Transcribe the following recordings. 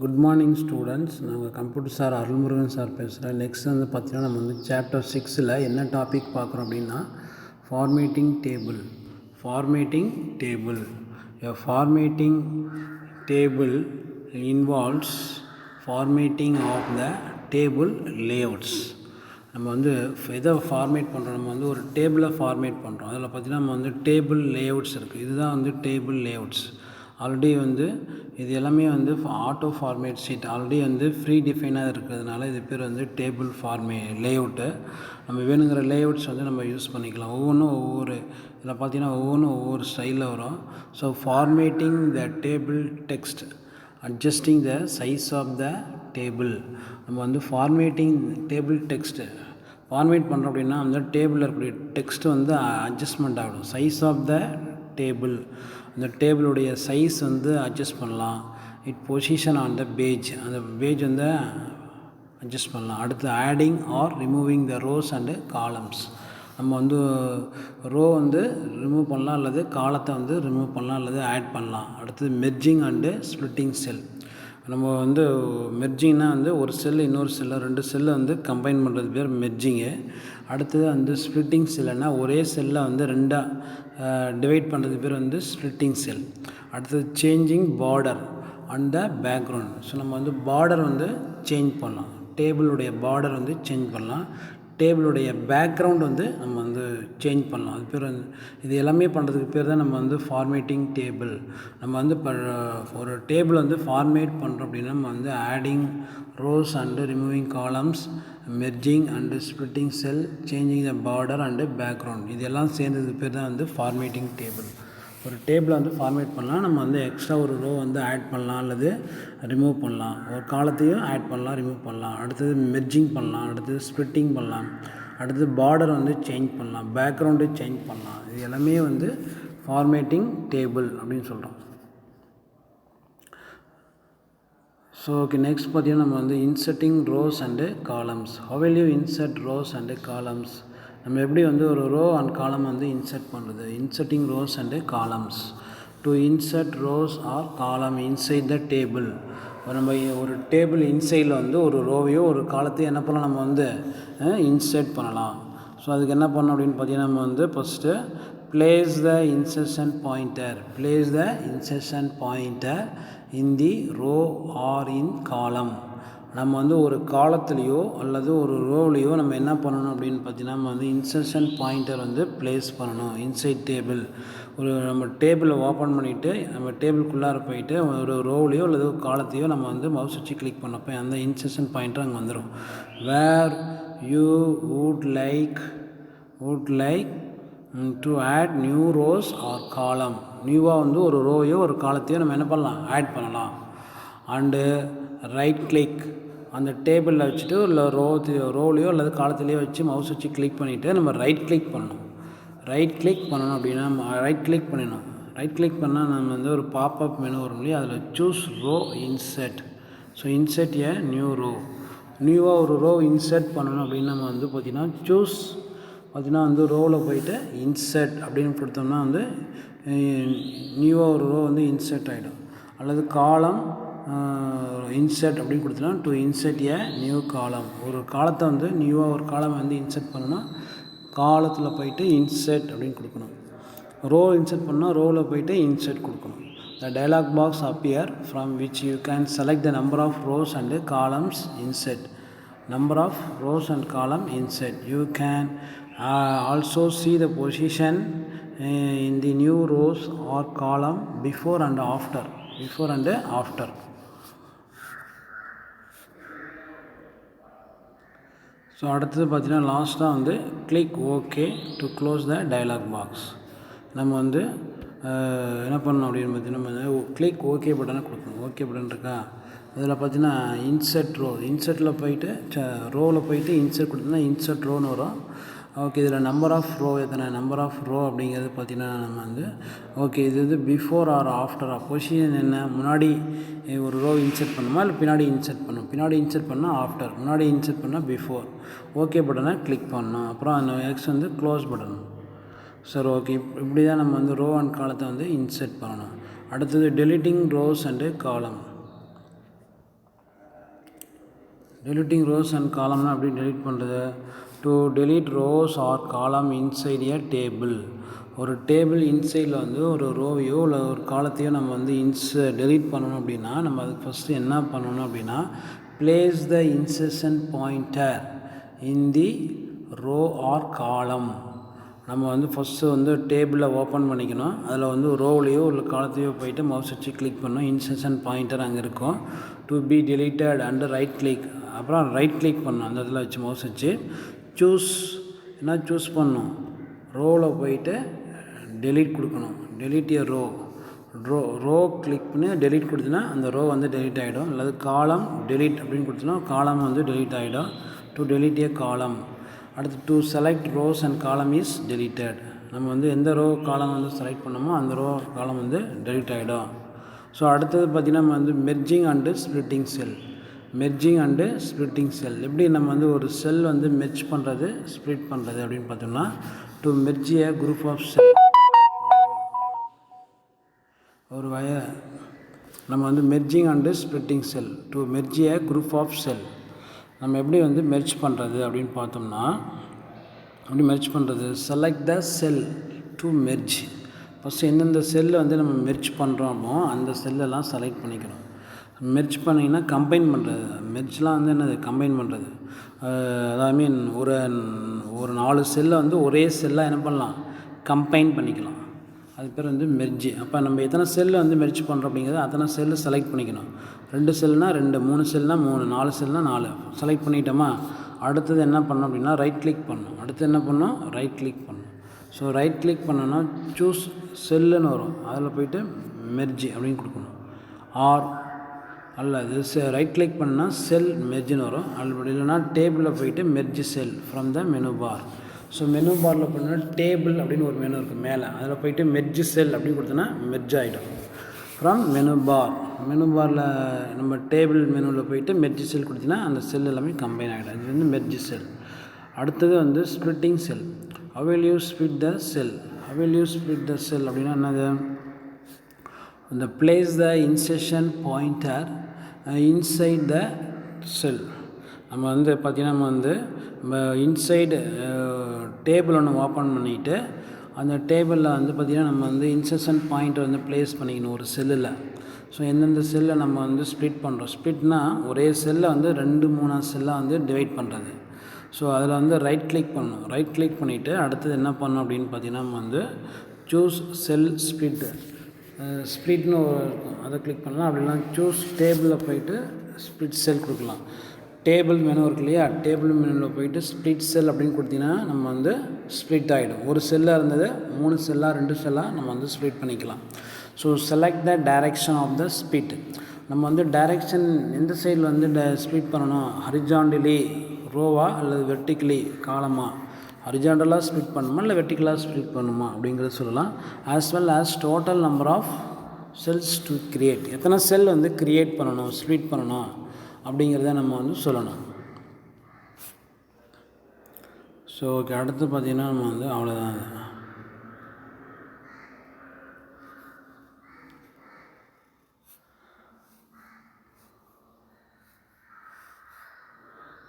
Good morning students. நாங்கள் computer sir Arulmurugan sir பேசுகிறேன். Next வந்து பார்த்தீங்கன்னா நம்ம வந்து சாப்டர் 6ல் என்ன டாபிக் பார்க்குறோம் அப்படின்னா formatting table. A formatting table involves formatting of the table layouts. நம்ம வந்து எதை ஃபார்மேட் பண்ணுறோம், நம்ம வந்து ஒரு டேபிளை ஃபார்மேட் பண்ணுறோம். அதில் பார்த்திங்கன்னா நம்ம வந்து டேபிள் லேஅவுட்ஸ் இருக்குது. இதுதான் வந்து டேபிள் லேஅவுட்ஸ். ஆல்ரெடி வந்து இது எல்லாமே வந்து ஆட்டோ ஃபார்மேட் ஷீட் ஆல்ரெடி வந்து ஃப்ரீ டிஃபைனாக இருக்கிறதுனால இது பேர் வந்து டேபிள் லேஅவுட்டு. நம்ம வேணுங்கிற லேஅவுட்ஸ் வந்து நம்ம யூஸ் பண்ணிக்கலாம். ஒவ்வொரு இதில் பார்த்திங்கன்னா ஒவ்வொரு ஸ்டைலில் வரும். So formatting the table text, adjusting the size of the table. நம்ம வந்து ஃபார்மேட்டிங் டேபிள் டெக்ஸ்ட்டு ஃபார்மேட் பண்ணுறோம் அப்படின்னா அந்த டேபிளில் இருக்கக்கூடிய டெக்ஸ்ட் வந்து அட்ஜஸ்ட்மெண்ட் ஆகிடும். சைஸ் ஆஃப் த டேபிள், அந்த டேபிளுடைய சைஸ் வந்து அட்ஜஸ்ட் பண்ணலாம். பொசிஷன் ஆன் த பேஜ், அந்த பேஜ் வந்து அட்ஜஸ்ட் பண்ணலாம். அடுத்து adding or removing the rows and columns. நம்ம வந்து ரோ வந்து ரிமூவ் பண்ணலாம், அல்லது காலத்தை வந்து ரிமூவ் பண்ணலாம், அல்லது ஆட் பண்ணலாம். அடுத்தது மெர்ஜிங் அண்டு ஸ்ப்ளிட்டிங் செல். நம்ம வந்து மெர்ஜிங்னால் வந்து ஒரு செல்லு இன்னொரு செல்லு, ரெண்டு செல்லை வந்து கம்பைன் பண்ணுறது பேர் மெர்ஜிங்கு. அடுத்தது வந்து ஸ்ப்ளிட்டிங் செல்லுன்னா ஒரே செல்லை வந்து ரெண்டாக டிவைட் பண்ணுறது பேர் வந்து ஸ்ப்ளிட்டிங் செல். அடுத்தது changing border and the background. So நம்ம வந்து பார்டர் வந்து சேஞ்ச் பண்ணலாம், டேபிளுடைய பார்டர் வந்து சேஞ்ச் பண்ணலாம், டேபிளுடைய பேக்ரவுண்ட் வந்து நம்ம வந்து சேஞ்ச் பண்ணலாம். அது பேர் வந்து இது எல்லாமே பண்ணுறதுக்கு பேர் தான் நம்ம வந்து ஃபார்மேட்டிங் டேபிள். நம்ம வந்து ஒரு டேபிள் வந்து ஃபார்மேட் பண்ணுறோம் அப்படின்னா நம்ம வந்து adding rose and removing columns, merging and splitting sell, changing the border and background, இதெல்லாம் சேர்ந்தது பேர் தான் வந்து ஃபார்மேட்டிங் டேபிள். ஒரு டேபிளை வந்து ஃபார்மேட் பண்ணலாம், நம்ம வந்து எக்ஸ்ட்ரா ஒரு ரோ வந்து ஆட் பண்ணலாம் அல்லது ரிமூவ் பண்ணலாம். ஒரு காலத்தையும் ஆட் பண்ணலாம், ரிமூவ் பண்ணலாம். அடுத்தது மெர்ஜிங் பண்ணலாம், அடுத்தது ஸ்ப்ளிட்டிங் பண்ணலாம், அடுத்தது பார்டர் வந்து சேஞ்ச் பண்ணலாம், பேக்ரவுண்டு சேஞ்ச் பண்ணலாம். இது எல்லாமே வந்து ஃபார்மேட்டிங் டேபிள் அப்படின்னு சொல்கிறோம். ஸோ ஓகே, நெக்ஸ்ட் பார்த்தீங்கன்னா நம்ம வந்து inserting rose and columns. Have will you insert rose and columns? நம்ம எப்படி வந்து ஒரு ரோ அண்ட் காலம் வந்து இன்சர்ட் பண்ணுறது? Inserting rose and columns. To insert rose or column inside the table. நம்ம ஒரு டேபிள் இன்சைடில் வந்து ஒரு ரோவையோ ஒரு காலத்தையும் என்ன பண்ணலாம், நம்ம வந்து இன்சர்ட் பண்ணலாம். ஸோ அதுக்கு என்ன பண்ணணும் அப்படின்னு பார்த்தீங்கன்னா நம்ம வந்து first place the insertion pointer in the row or in column. நம்ம வந்து ஒரு காலத்துலேயோ அல்லது ஒரு ரோலையோ நம்ம என்ன பண்ணணும் அப்படின்னு பார்த்தீங்கன்னா நம்ம வந்து இன்சர்ஷன் பாயிண்டர் வந்து ப்ளேஸ் பண்ணணும் இன்சைட் டேபிள். ஒரு நம்ம டேபிளை ஓப்பன் பண்ணிவிட்டு நம்ம டேபிள்குள்ளார போயிட்டு ஒரு ரோலையோ அல்லது ஒரு காலத்தையோ நம்ம வந்து மவுஸ் வச்சு கிளிக் பண்ணப்போ அந்த இன்சர்ஷன் பாயிண்டர் அங்கே வந்துடும். Where you would like to add new rows or column. நியூவாக வந்து ஒரு ரோவையோ ஒரு காலத்தையோ நம்ம என்ன பண்ணலாம், ஆட் பண்ணலாம். அண்டு ரைட் கிளிக் அந்த டேபிளில் வச்சுட்டு இல்லை ரோலையோ அல்லது காலத்துலேயோ வச்சு மவுஸ் வச்சு கிளிக் பண்ணிவிட்டு நம்ம ரைட் கிளிக் பண்ணணும் அப்படின்னா ரைட் கிளிக் பண்ணிடணும். ரைட் கிளிக் பண்ணால் நம்ம வந்து ஒரு பாப்அப் மெனு வரும் இல்லையா, அதில் choose row insert. So insert a new row. நியூவாக ஒரு ரோ இன்சர்ட் பண்ணணும் அப்படின்னு நம்ம வந்து பார்த்திங்கன்னா சூஸ் வந்து ரோவில் போயிட்டு இன்சர்ட் அப்படின்னு கொடுத்தோம்னா வந்து நியூவாக ஒரு ரோ வந்து இன்சர்ட் ஆகிடும். அல்லது காலம் இன்சர்ட் அப்படின்னு கொடுத்தோன்னா டு இன்சர்ட் ஏ நியூ காலம். ஒரு காலத்தை வந்து நியூவாக ஒரு காலம் வந்து இன்சர்ட் பண்ணணும்னா காலத்தில் போயிட்டு இன்சர்ட் அப்படின்னு கொடுக்கணும். ரோ இன்சர்ட் பண்ணால் ரோவில் போயிட்டு இன்சர்ட் கொடுக்கணும். The dialog box appear from which you can select the number of rows and columns insert. Number of rows and column insert. You can also see the position in the new rows or column before and after. So அடுத்தது பார்த்திங்கன்னா லாஸ்ட்டாக வந்து click okay to close the dialog box. நம்ம வந்து என்ன பண்ணணும் அப்படின்னு பார்த்தீங்கன்னா நம்ம கிளிக் ஓகே பட்டனை கொடுக்கணும். ஓகே பட்டன் இருக்கா, அதில் பார்த்தீங்கன்னா இன்சர்ட்டில் போயிட்டு ரோவில் போயிட்டு இன்சர்ட் கொடுத்தோம்னா இன்சர்ட் ரோன்னு வரும். ஓகே, இதில் நம்பர் ஆஃப் ரோ அப்படிங்கிறது பார்த்திங்கன்னா நம்ம வந்து ஓகே இது வந்து பிஃபோர் ஆர் ஆஃப்டரா, பொசிஷன் என்ன, முன்னாடி ஒரு ரோ இன்சர்ட் பண்ணுமா இல்லை பின்னாடி இன்சர்ட் பண்ணணும். பின்னாடி இன்சர்ட் பண்ணால் ஆஃப்டர், முன்னாடி இன்சர்ட் பண்ணால் பிஃபோர். ஓகே பட்டனை கிளிக் பண்ணணும். அப்புறம் அந்த நெக்ஸ்ட் வந்து க்ளோஸ் பட்டன். சரி ஓகே, இப்படி தான் நம்ம வந்து ரோ அண்ட் காலத்தை வந்து இன்சர்ட் பண்ணணும். அடுத்தது deleting rows and column. Deleting rows and காலம்னா எப்படி டெலிட் பண்ணுறது? To delete rows or column inside a table. ஒரு டேபிள் இன்சைடில் வந்து ஒரு ரோவையோ இல்லை ஒரு காலத்தையோ நம்ம வந்து டெலிட் பண்ணணும் அப்படின்னா நம்ம அதுக்கு ஃபஸ்ட்டு என்ன பண்ணணும் அப்படின்னா, place the insertion pointer in the row or column. நம்ம வந்து ஃபஸ்ட்டு வந்து டேபிளை ஓப்பன் பண்ணிக்கணும். அதில் வந்து ரோவிலையோ இல்லை காலத்தையோ போயிட்டு மவுஸ் வச்சு கிளிக் பண்ணணும். இன்சர்ஷன் பாயிண்டர் அங்கே இருக்கும். To be deleted and right click, அப்புறம் ரைட் கிளிக் பண்ணணும். அந்த இடத்துல வச்சு மவுஸ் வச்சு சூஸ் என்ன சூஸ் பண்ணணும், ரோவில் போயிட்டு டெலீட் கொடுக்கணும். டெலீட் ஏ ரோ கிளிக் பண்ணி டெலீட் கொடுத்தீங்கன்னா அந்த ரோ வந்து டெலீட் ஆகிடும். அல்லது காலம் டெலீட் அப்படின்னு கொடுத்தோன்னா காலம் வந்து டெலீட் ஆகிடும். டு டெலீட் ஏ காலம். அடுத்து டு செலக்ட் ரோஸ் அண்ட் காலம் இஸ் டெலீட்டட். நம்ம வந்து எந்த ரோ காலம் வந்து செலக்ட் பண்ணோமோ அந்த ரோ காலம் வந்து டெலீட் ஆகிடும். ஸோ அடுத்தது பார்த்திங்கன்னா நம்ம வந்து merging and splitting cell. Merging and splitting cell எப்படி நம்ம வந்து ஒரு செல் வந்து மெர்ஜ் பண்ணுறது ஸ்ப்ளிட் பண்ணுறது அப்படின்னு பார்த்தோம்னா, to merge a group of cell. ஒரு நம்ம வந்து merging and splitting cell, to merge a group of cell. நம்ம எப்படி வந்து மெர்ஜ் பண்ணுறது அப்படின்னு பார்த்தோம்னா, எப்படி மெர்ஜ் பண்ணுறது, select the sell to merge. First எந்தெந்த செல்லை வந்து நம்ம மெர்ஜ் பண்ணுறோமோ அந்த செல்லெல்லாம் செலக்ட் பண்ணிக்கணும். மெர்ஜ் பண்ணிங்கன்னா கம்பைன் பண்ணுறது. மெர்ஜ்லாம் வந்து என்னது, கம்பைன் பண்ணுறது. ஐ மீன் ஒரு 4 செல்லை வந்து ஒரே செல்லாக என்ன பண்ணலாம், கம்பைன் பண்ணிக்கலாம். அது பேர் வந்து மெர்ஜ். அப்போ நம்ம எத்தனை செல்லை வந்து மெர்ஜ் பண்ணுறோம் அப்படிங்கிறது அத்தனை செல்லு செலக்ட் பண்ணிக்கணும். 2 செல்னால் 2, 3 செல்னால் 3, 4 செல்னால் 4 செலக்ட் பண்ணிட்டோமா. அடுத்தது என்ன பண்ணோம் அப்படின்னா ரைட் கிளிக் பண்ணணும். அடுத்து என்ன பண்ணோம், ரைட் கிளிக் பண்ணணும். ஸோ ரைட் கிளிக் பண்ணோன்னா சூஸ் செல்லுன்னு வரும். அதில் போய்ட்டு மெர்ஜ் அப்படின்னு கொடுக்கணும். ஆர் அல்லது ரைட் கிளிக் பண்ணால் செல் மெர்ஜ்னு வரும். அப்படி இல்லைனா டேபிளில் போய்ட்டு merge cell from the menu bar. So menu பாரில் போனால் டேபிள் அப்படின்னு ஒரு மெனு இருக்குது மேலே, அதில் போய்ட்டு மெர்ஜ் செல் அப்படின்னு கொடுத்தோன்னா மெர்ஜ் ஆகிடும். ஃப்ரம் மெனு பார், மெனு பாரில் நம்ம டேபிள் மெனுவில் போய்ட்டு மெர்ஜ் செல் கொடுத்தீங்கன்னா அந்த செல் எல்லாமே கம்பைன் ஆகிடும். இது வந்து மெர்ஜ் செல். அடுத்தது வந்து splitting cell. How will you split the cell? How will you split the cell அப்படின்னா என்னது, இந்த place the insertion pointer inside the cell. நம்ம வந்து பார்த்திங்கன்னா நம்ம வந்து இன்சைடு டேபிள் ஒன்று ஓப்பன் பண்ணிவிட்டு அந்த டேபிளில் வந்து பார்த்திங்கன்னா நம்ம வந்து இன்சர்ஷன் பாயிண்ட்டை வந்து ப்ளேஸ் பண்ணிக்கணும் ஒரு செல்லில். ஸோ எந்தெந்த செல்லை நம்ம வந்து ஸ்ப்ளிட் பண்ணுறோம், ஸ்ப்ளிட்னால் ஒரே செல்லை வந்து 2-3 செல்லாக வந்து டிவைட் பண்ணுறது. ஸோ அதில் வந்து ரைட் கிளிக் பண்ணணும். ரைட் கிளிக் பண்ணிவிட்டு அடுத்தது என்ன பண்ணணும் அப்படின்னு பார்த்திங்கன்னா நம்ம வந்து சூஸ் செல் ஸ்ப்ளிட், ஸ்ப்ளிட்னு இருக்கும், அதை கிளிக் பண்ணலாம். அப்படின்னா சூஸ் டேபிளில் போய்ட்டு ஸ்ப்ளிட் செல் கொடுக்கலாம். டேபிள் மெனு இருக்கு இல்லையா, டேபிள் மெனுவில் போய்ட்டு ஸ்ப்ளிட் செல் அப்படின்னு கொடுத்தீங்கன்னா நம்ம வந்து ஸ்ப்ளிட் ஆகிடும். ஒரு செல்லாக இருந்தது 3 செல்லாக 2 செல்லாக நம்ம வந்து ஸ்ப்ளிட் பண்ணிக்கலாம். So select the direction of the split. நம்ம வந்து டைரெக்ஷன் எந்த சைடில் வந்து ஸ்ப்ளிட் பண்ணணும், ஹரிஜாண்டலி ரோவா அல்லது வெர்டிக்கலி காலமா, ஹரிஜாண்டலாக ஸ்ப்ளிட் பண்ணணுமா இல்லை வெர்டிக்கலாக ஸ்ப்ளிட் பண்ணணுமா அப்படிங்கிறத சொல்லலாம். As well as total number of cells to create, எத்தனை செல் வந்து கிரியேட் பண்ணணும் ஸ்ப்ளிட் பண்ணணும் அப்படிங்கிறத நம்ம வந்து சொல்லணும். ஸோ ஓகே, அடுத்து பார்த்திங்கன்னா நம்ம வந்து அவ்வளோதான்.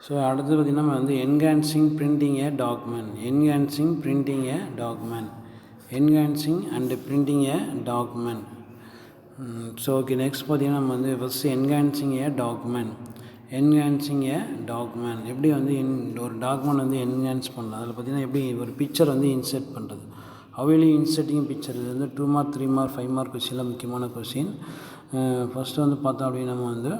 ஸோ அடுத்து பார்த்திங்கன்னா நம்ம வந்து enhancing printing A document, enhancing printing A document, enhancing and printing A document. So okay, next பார்த்திங்கன்னா நம்ம வந்து ஃபஸ்ட்டு என்ஹான்சிங் ஏ டாக்குமெண்ட். என்ஹான்சிங் ஏ டாக்குமெண்ட் எப்படி வந்து ஒரு டாக்குமெண்ட் வந்து என்ஹான்ஸ் பண்ணலாம். அதில் பார்த்திங்கன்னா எப்படி ஒரு பிக்சர் வந்து இன்சர்ட் பண்ணுறது. ஹவ் இன்சர்ட்டிங் பிக்சர், இது வந்து 2 மார்க் 3 மார்க் 5 மார்க் கொஸ்டினில் முக்கியமான கொஸ்டின். ஃபஸ்ட்டு வந்து பார்த்தோம் அப்படின்னா நம்ம வந்து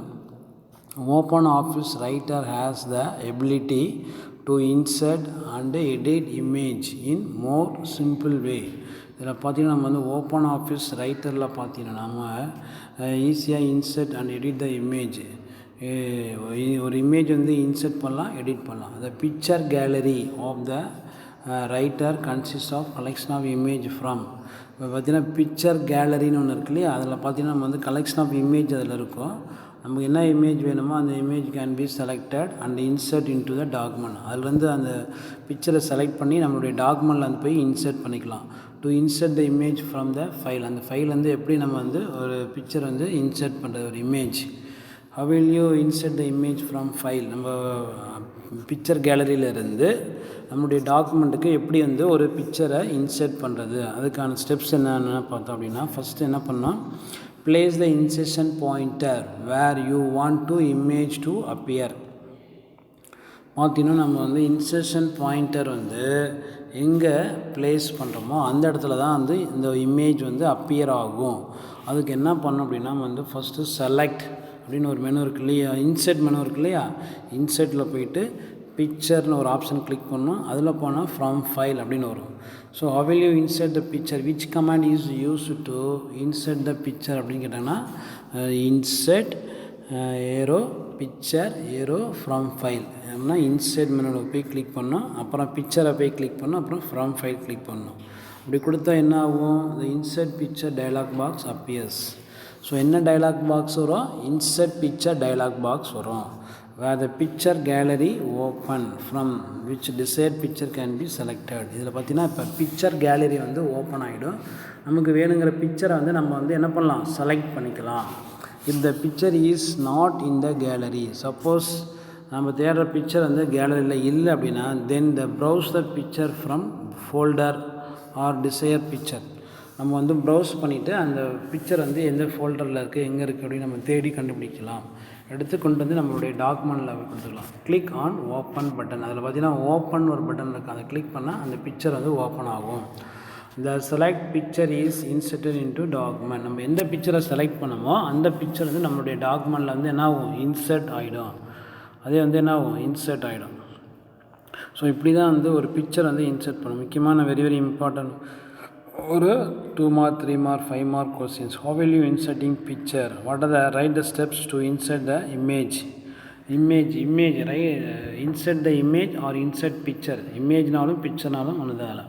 open office writer has the ability to insert and edit image in more simple வே. இதில் பார்த்திங்கன்னா நம்ம வந்து ஓப்பன் ஆஃபீஸ் ரைட்டரில் பார்த்திங்கன்னா நம்ம ஈஸியாக insert and edit the image, ஒரு இமேஜ் வந்து இன்சர்ட் பண்ணலாம், எடிட் பண்ணலாம். The picture gallery of the writer consist of collection of image from. இப்போ பார்த்திங்கன்னா பிக்சர் கேலரின்னு ஒன்று இருக்கு இல்லையா, அதில் பார்த்திங்கன்னா நம்ம வந்து கலெக்ஷன் ஆஃப் இமேஜ் அதில் இருக்கும். நமக்கு என்ன இமேஜ் வேணுமோ அந்த image can be selected and insert into the document. அதுலேருந்து அந்த பிக்சரை செலக்ட் பண்ணி நம்மளுடைய டாக்குமெண்ட்டில் வந்து போய் இன்சர்ட் பண்ணிக்கலாம். To insert the image from the file, அந்த ஃபைல் வந்து எப்படி நம்ம வந்து ஒரு பிக்சர் வந்து இன்சர்ட் பண்ணுறது ஒரு image. how will you insert the image from file? நம்ம பிக்சர் கேலரியிலேருந்து நம்முடைய டாக்குமெண்ட்டுக்கு எப்படி வந்து ஒரு பிக்சரை இன்சர்ட் பண்ணுறது, அதுக்கான ஸ்டெப்ஸ் என்னென்னு பார்த்தோம் அப்படின்னா, ஃபஸ்ட்டு என்ன பண்ணோம், place the insertion pointer where you want to image to appear. பார்த்தீங்கன்னா நம்ம வந்து இன்சர்ஷன் பாயிண்டர் வந்து எங்கே ப்ளேஸ் பண்ணுறோமோ அந்த இடத்துல தான் வந்து இந்த இமேஜ் வந்து அப்பியர் ஆகும். அதுக்கு என்ன பண்ணோம் அப்படின்னா வந்து ஃபஸ்ட்டு செலக்ட் அப்படின்னு ஒரு மெனு இருக்கு இல்லையா, இன்சர்ட் மெனு இருக்கு இல்லையா, இன்சர்ட்டில் போயிட்டு பிக்சர்னு ஒரு ஆப்ஷன் கிளிக் பண்ணோம். அதில் போனால் ஃப்ரம் ஃபைல் அப்படின்னு வரும். So how will you insert the picture, which command is used to insert the picture அப்படின்னு கேட்டாங்கன்னா insert arrow picture arrow from file அப்படின்னா இன்சர்ட் மெனுவில் போய் கிளிக் பண்ணோம், அப்புறம் பிக்சரை போய் கிளிக் பண்ணோம், அப்புறம் ஃப்ரம் ஃபைல் கிளிக் பண்ணோம். அப்படி கொடுத்தா என்ன ஆகும், இந்த insert picture dialog box appears. So என்ன டயலாக் பாக்ஸ் வரும், இன்சர்ட் பிக்சர் டயலாக் பாக்ஸ் வரும். where the picture gallery open from which desired picture can be selected. இதில் பார்த்தீங்கன்னா இப்போ பிக்சர் கேலரி வந்து ஓப்பன் ஆகிடும். நமக்கு வேணுங்கிற பிக்சரை வந்து நம்ம வந்து என்ன பண்ணலாம், செலக்ட் பண்ணிக்கலாம். if the picture is not in the gallery, suppose நம்ம தேடுற பிக்சர் வந்து கேலரியில் இல்லை அப்படின்னா then the browse the picture from folder or desired picture. நம்ம வந்து ப்ரௌஸ் பண்ணிவிட்டு அந்த பிக்சர் வந்து எந்த ஃபோல்டரில் இருக்குது, எங்கே இருக்குது அப்படின்னு நம்ம தேடி கண்டுபிடிக்கலாம். எடுத்து கொண்டு வந்து நம்மளுடைய டாக்குமெண்ட்டில் கொடுத்துக்கலாம். கிளிக் ஆன் ஓப்பன் பட்டன், அதில் பார்த்தீங்கன்னா ஓப்பன் ஒரு பட்டன் இருக்குது, அதை கிளிக் பண்ணால் அந்த பிக்சர் வந்து ஓப்பன் ஆகும். இந்த select picture is inserted into document. நம்ம எந்த பிக்சரை செலக்ட் பண்ணமோ அந்த பிக்சர் வந்து நம்மளுடைய டாக்குமெண்ட்டில் வந்து என்ன ஆகும், இன்சர்ட் ஆகிடும். அதே வந்து என்ன ஆகும், இன்சர்ட் ஆகிடும். ஸோ இப்படி தான் வந்து ஒரு பிக்சர் வந்து இன்சர்ட் பண்ணும். முக்கியமான வெரி வெரி இம்பார்ட்டன்ட் ஒரு 2 mark 3 mark 5 mark questions. How will you inserting picture, what are the write the steps to insert the image right, insert the image or insert picture. இமேஜ்னாலும் பிக்சர்னாலும் ஒன்று தான்.